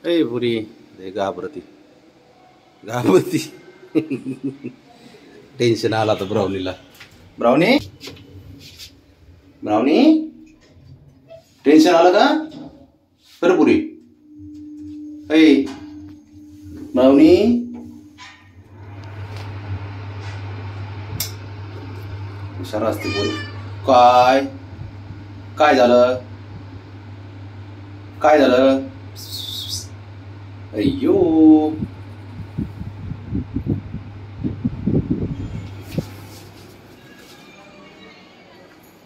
ए पुरी लय घाबरती घाबरती. टेन्शन आला तर ब्राउनीला. ब्राउनी ब्राउनी टेन्शन आलं का बरं पुरी. ऐ ब्राउनी हुशार असते बोल. काय काय झालं काय झालं. अय्यो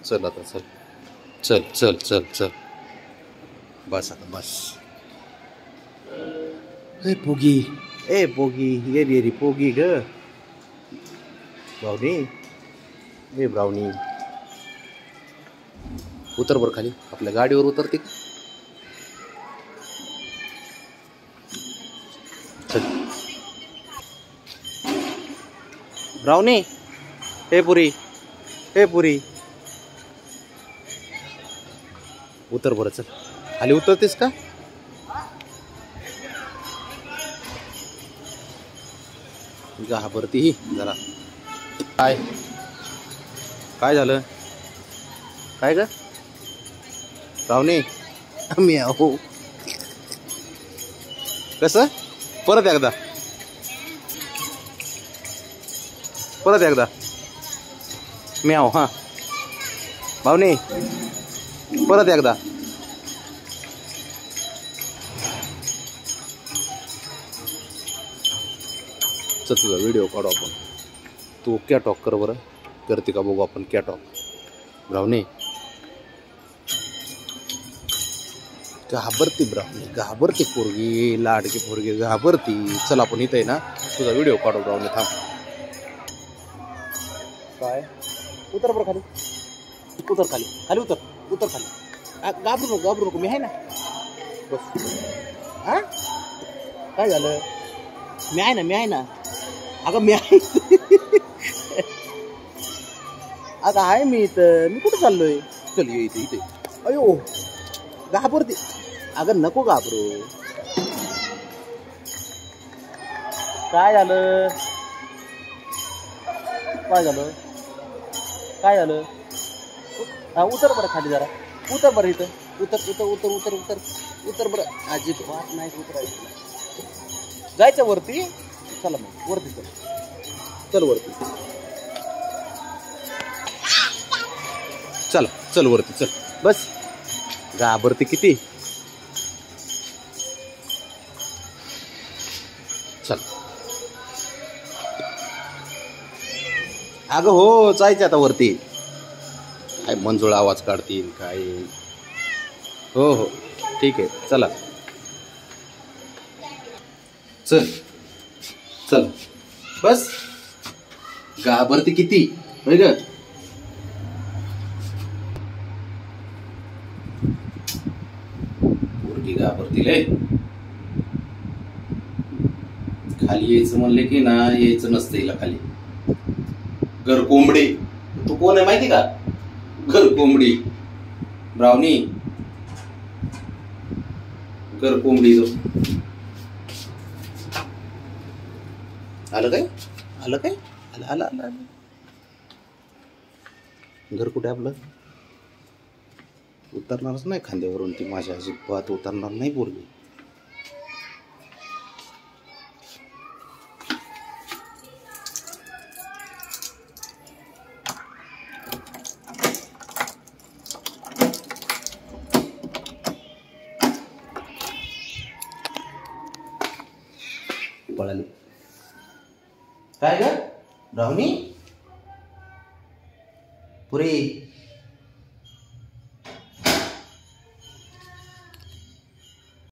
चल आता चल चल चल चल चल बस आता बस. ए पोगी ये रे पोगी ग. ब्राउनी ए ब्राउनी उतर बर खाली. आपल्या गाडीवर उतरते का. चल ब्राउनी ए पुरी उतर बरं. चल खाली उतरतेस का. घाबरती जरा. काय काय झालं काय ग ब्राउनी. मी आहो कसं परत एकदा म्याव. हां भावने परत एकदा. चल तुझा व्हिडिओ काढू आपण. तू कॅटॉक कर बरं. करते का बघू आपण कॅटॉक. ब्राउनी घाबरती ब्राउनी घाबरती पोरगी. लाडकी पोरगी घाबरती. चल आपण इथे ना तुझा व्हिडिओ काढू. ब्राउनी थांब. काय उतर बरं खाली. उतर खाली उतर खाली. घाबरू नको मी आहे ना. बस हा काय झालं. मी आहे ना अगं मी आहे. अगं आहे मी इथं. मी कुठं चाललोय. चल ये इथे अयो घाबरते. अगं नको घाबरू. काय झालं उतर बरं खाली जरा. उतर बरं इथं. उतर बरं. अजिबात नाही उतरायचं. जायचं वरती. चला मग वरती चल वरती. चल वरती चल. बस घाबरते किती. चल अगं हो जायचं आता वरती. काय मंजुळा आवाज काढतील काय. हो ठीक आहे चला. चल बस घाबरते किती होय ग. पोरगी घाबरती लय. खाली यायचं म्हणले की ना यायचं नसतं हिला खाली. घर कोंबडी. तू कोण आहे माहिती का. घर कोंबडी ब्राउनी. घर कोंबडी. आलं काय आलं. घर कुठे आपलं. उतरणारच नाही खांद्यावरून ती माझ्या. अजिबात उतरणार नाही पोरगी. पळाली. काय ग ब्राउनी पुरी